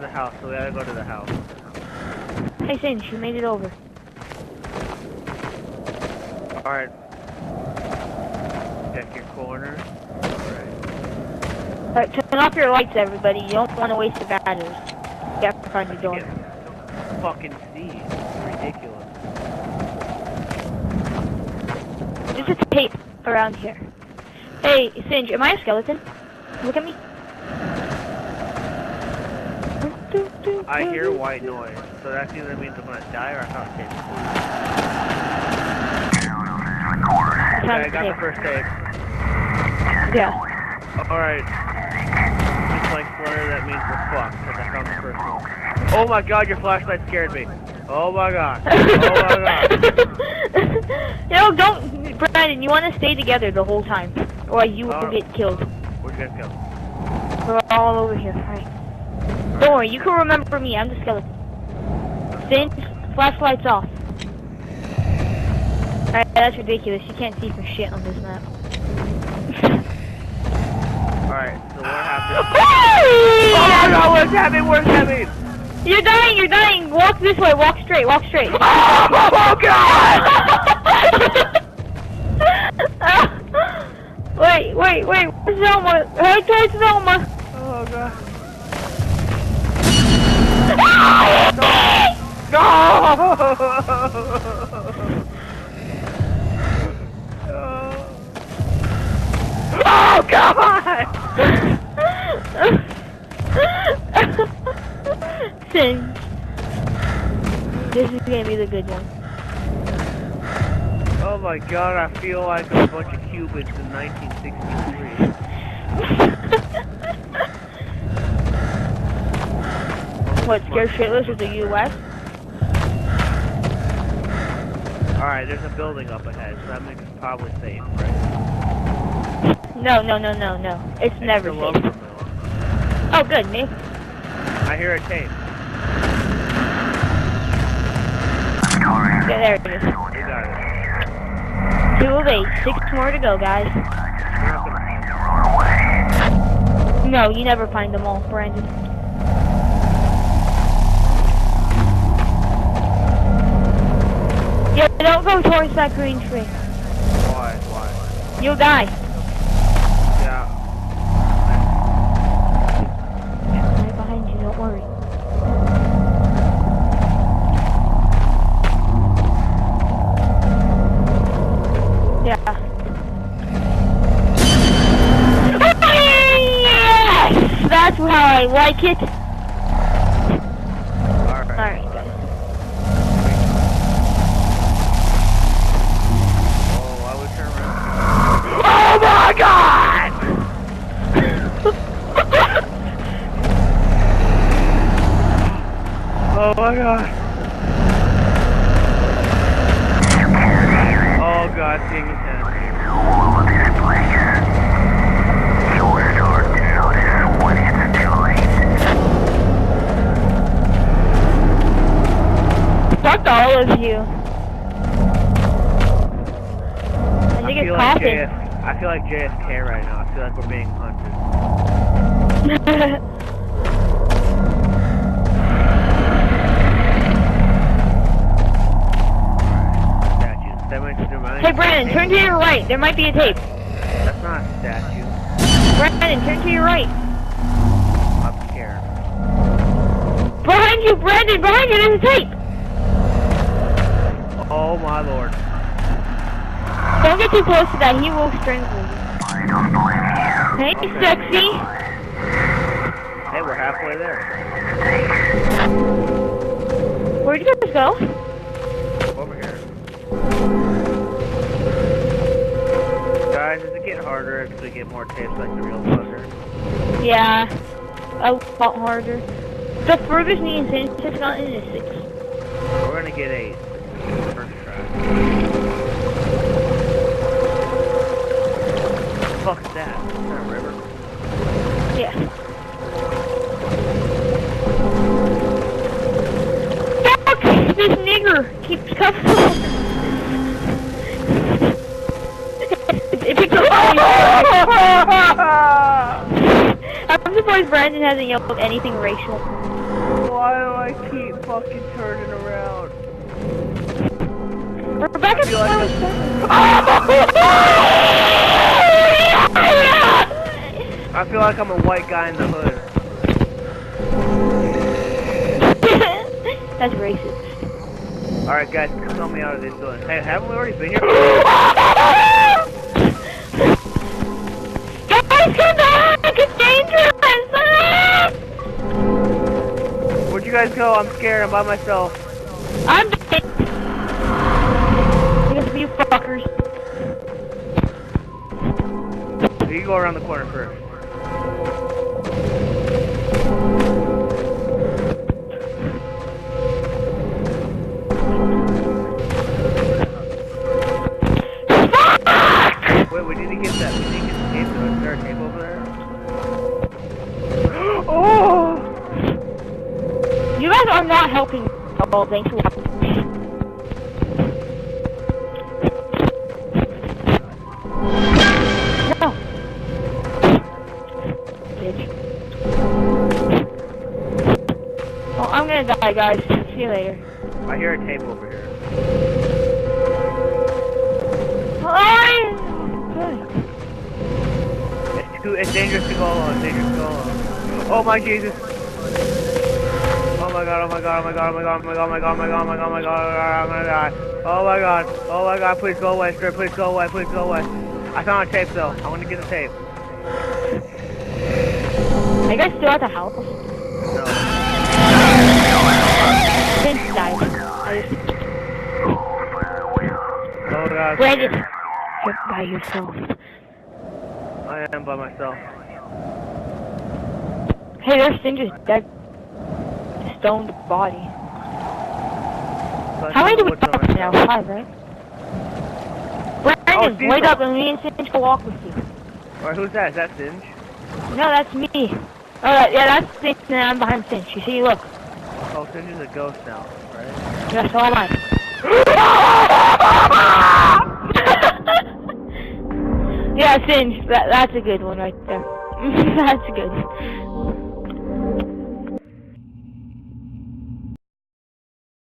the house, so we gotta go to the house. Hey, Singe, you made it over. Alright. Check your corner. Alright, turn off your lights, everybody. You don't want to waste the batteries. You have to find your door. Fucking see. It's ridiculous. There's a tape around here. Hey, Singe, am I a skeleton? Look at me. I hear white noise, so that either means I'm gonna die or I found tape. Okay, I got the first tape. Yeah. Alright. Just like Fleur, that means we're fucked, because I found the first one. Oh my god, your flashlight scared me. Oh my god. Oh my god. No, don't, Brandon, you want to stay together the whole time, or you will get killed. Where'd you guys go? We're all over here, alright. Don't worry, you can remember me, I'm the skeleton. Singe, flashlight's off. Alright, that's ridiculous, you can't see for shit on this map. Alright, so what happened? Oh my god, what's happening? What's happening? You're dying! Walk this way, walk straight. Oh god! Wait, where's Zelma? Head towards Zelma! Oh god. No! Oh god! Singe. This is gonna be the good one. Oh my god, I feel like a bunch of Cubans in 1963. What, scared shitless of the U.S.? Alright, there's a building up ahead, so that means it's probably safe, right? No. It's never the safe. lumber mill. Oh, good, me. I hear a tape. Yeah, there it is. We got it. 2 of 8. 6 more to go, guys. We're not gonna No, you never find them all, Brandon. Yeah, don't go towards that green tree. Why? You'll die. Yeah. I'm right behind you, don't worry. Yeah. Yes! That's how I like it. Alright, guys. Oh, I would turn around. Oh my god! Oh my god. Oh god, dang it. Fuck all of you. I think it's coughing. I feel like JFK right now. I feel like we're being hunted. Hey Brandon, turn to your right. There might be a tape. That's not a statue. Brandon, turn to your right. I'm scared. Behind you, Brandon! Behind you, there's a tape! Oh my lord. Don't get too close to that, he will strangle you. Hey, Okay. sexy! Hey, we're halfway there. Where'd you guys go? Over here. Guys, does it get harder as we get more tapes like the real buzzer? Yeah, a lot harder. The furthest me and Singe has gotten is 6. We're gonna get 8. First try. Fuck's that? Is that a river? Yeah. Fuck! This nigger keeps coming. I'm surprised Brandon hasn't yelled anything racial. Why do I keep fucking turning around? Rebecca, I feel like I feel like I'm a white guy in the hood. That's racist. Alright guys, tell me out of this building. Hey, haven't we already been here? Guys, come back! It's dangerous! Where'd you guys go? I'm scared. I'm by myself. I'm dead. Because of you fuckers. You go around the corner first. Wait, we need to get that. We need to get the tape. Is there a tape over there? Oh! You guys are not helping. Oh, thanks for watching. No. Bitch. Well, I'm gonna die, guys. See you later. I hear a tape over here. It's dangerous to go alone. It's dangerous to go alone. Oh my Jesus! Oh my God! Oh my God! Oh my God! Oh my God! Oh my God! Oh my God! Oh my God! Oh my God! Oh my God! I'm gonna die! Oh my God! Oh my God! Please go away, sir! Please go away! Please go away! I found a tape though. I want to get the tape. Are you guys still at the house? No. Vince died. Oh God! Brandon, you're by yourself. I am by myself. Hey, there's Cinder's dead. Stoned body. But How many do we what's on have my now? phone? 5, right? Brandon, Steve, wake up and me and Cinch can walk with you. Alright, who's that? Is that Singe? No, that's me. Alright, yeah, that's Cinch and I'm behind Cinch. You see, look. Oh, Singe is a ghost now, right? Yeah, so am I. Yeah, Cinch, that's a good one right there. That's good.